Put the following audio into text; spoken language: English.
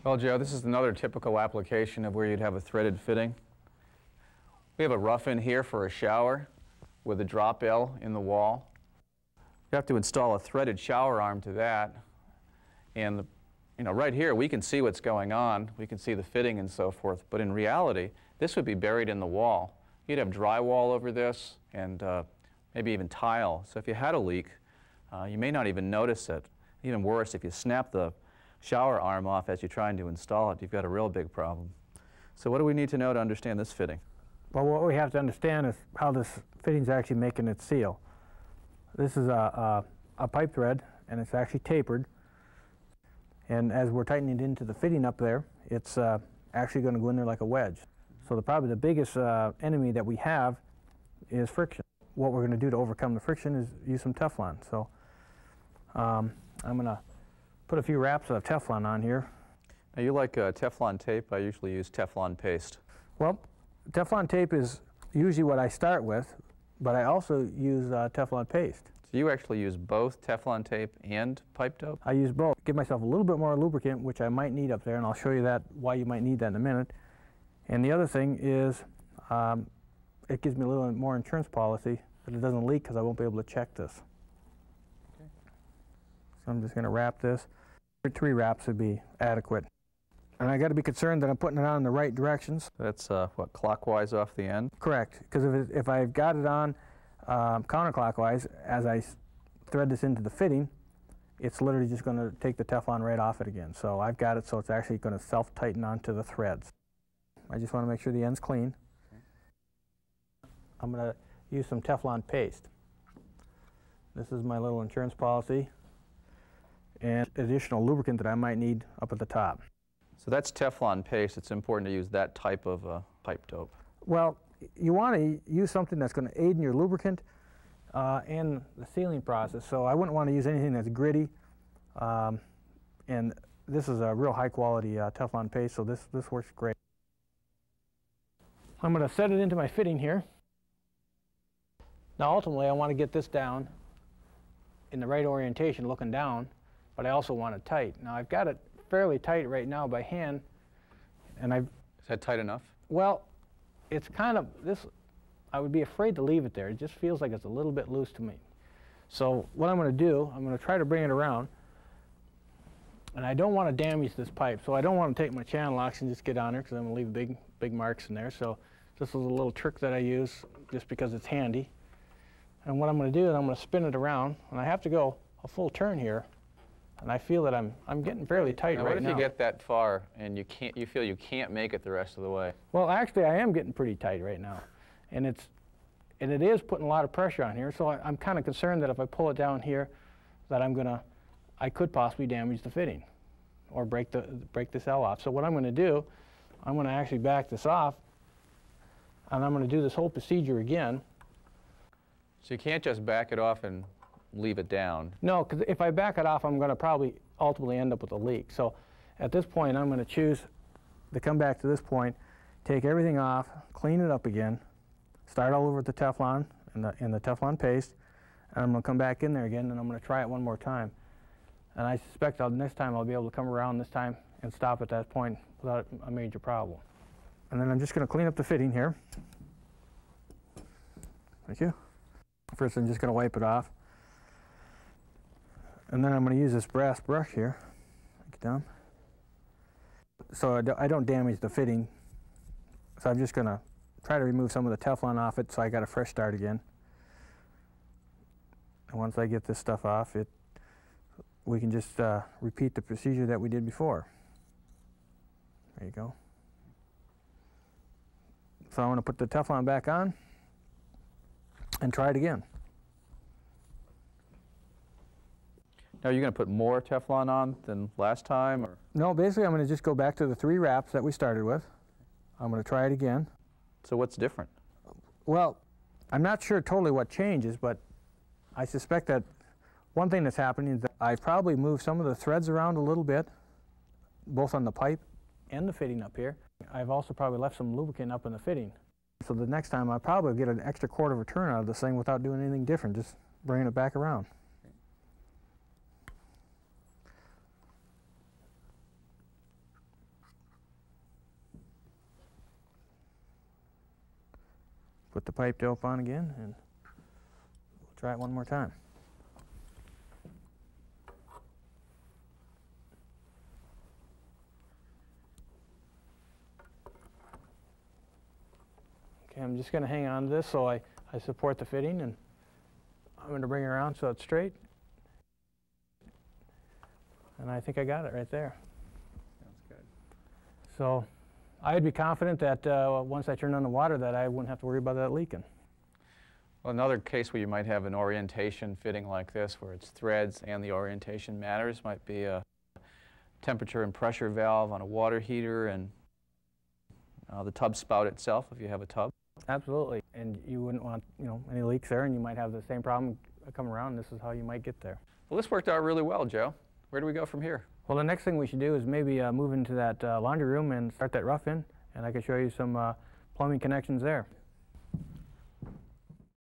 Well, Joe, this is another typical application of where you'd have a threaded fitting. We have a rough-in here for a shower with a drop L in the wall. You have to install a threaded shower arm to that. And right here we can see what's going on. We can see the fitting and so forth. But in reality, this would be buried in the wall. You'd have drywall over this and maybe even tile. So if you had a leak, you may not even notice it. Even worse, if you snap the shower arm off as you're trying to install it, you've got a real big problem. So what do we need to know to understand this fitting? Well, what we have to understand is how this fitting is actually making its seal. This is a pipe thread, and it's actually tapered. And as we're tightening it into the fitting up there, it's actually going to go in there like a wedge. So probably the biggest enemy that we have is friction. What we're going to do to overcome the friction is use some Teflon. So I'm going to put a few wraps of Teflon on here. Now you like Teflon tape. I usually use Teflon paste. Well, Teflon tape is usually what I start with, but I also use Teflon paste. So you actually use both Teflon tape and pipe dope? I use both. Give myself a little bit more lubricant, which I might need up there, and I'll show you that, why you might need that in a minute. And the other thing is it gives me a little more insurance policy that it doesn't leak because I won't be able to check this. Okay. So I'm just going to wrap this. 3 wraps would be adequate. And I got to be concerned that I'm putting it on in the right directions. That's what, clockwise off the end? Correct, because if I've got it on counterclockwise, as I thread this into the fitting, it's literally just going to take the Teflon right off it again. So I've got it so it's actually going to self-tighten onto the threads. I just want to make sure the end's clean. Okay. I'm going to use some Teflon paste. This is my little insurance policy and additional lubricant that I might need up at the top. So that's Teflon paste. It's important to use that type of pipe dope. Well, you want to use something that's going to aid in your lubricant and the sealing process. So I wouldn't want to use anything that's gritty. And this is a real high quality Teflon paste, so this works great. I'm going to set it into my fitting here. Now ultimately I want to get this down in the right orientation looking down, but I also want it tight. Now I've got it fairly tight right now by hand, and Is that tight enough? Well, it's kind of this. I would be afraid to leave it there. It just feels like it's a little bit loose to me. So what I'm going to do, I'm going to try to bring it around, and I don't want to damage this pipe. So I don't want to take my channel locks and just get on there because I'm going to leave big marks in there. So this is a little trick that I use just because it's handy. And what I'm going to do is I'm going to spin it around, and I have to go a full turn here. And I feel that I'm getting fairly tight right now. What if you get that far and you feel you can't make it the rest of the way? Well, actually, I am getting pretty tight right now, and it is putting a lot of pressure on here. So I'm kind of concerned that if I pull it down here, that I could possibly damage the fitting, or break this L off. So what I'm going to do, I'm going to actually back this off, and I'm going to do this whole procedure again. So you can't just back it off and leave it down? No, because if I back it off, I'm going to probably ultimately end up with a leak. So at this point, I'm going to choose to come back to this point, take everything off, clean it up again, start all over with the Teflon and the Teflon paste, and I'm going to come back in there again, and I'm going to try it one more time. And I suspect next time I'll be able to come around this time and stop at that point without a major problem. And then I'm just going to clean up the fitting here. Thank you. First, I'm just going to wipe it off. And then I'm going to use this brass brush here, take it down, so I don't damage the fitting. So I'm just going to try to remove some of the Teflon off it so I got a fresh start again. And once I get this stuff off, we can just repeat the procedure that we did before. There you go. So I'm going to put the Teflon back on and try it again. Now, are you going to put more Teflon on than last time? Or? No, basically I'm going to just go back to the 3 wraps that we started with. I'm going to try it again. So what's different? Well, I'm not sure totally what changes, but I suspect that one thing that's happening is that I probably moved some of the threads around a little bit, both on the pipe and the fitting up here. I've also probably left some lubricant up in the fitting. So the next time I'll probably get an extra quarter of a turn out of this thing without doing anything different, just bringing it back around. put the pipe dope on again, and we'll try it one more time. Okay, I'm just going to hang on to this so I support the fitting, and I'm going to bring it around so it's straight. And I think I got it right there. Sounds good. So I'd be confident that once I turn on the water that I wouldn't have to worry about that leaking. Well, another case where you might have an orientation fitting like this, where it's threads and the orientation matters, might be a temperature and pressure valve on a water heater, and the tub spout itself, if you have a tub. Absolutely, and you wouldn't want, any leaks there, and you might have the same problem come around. This is how you might get there. Well, this worked out really well, Joe. Where do we go from here? Well, the next thing we should do is maybe move into that laundry room and start that rough in, and I can show you some plumbing connections there.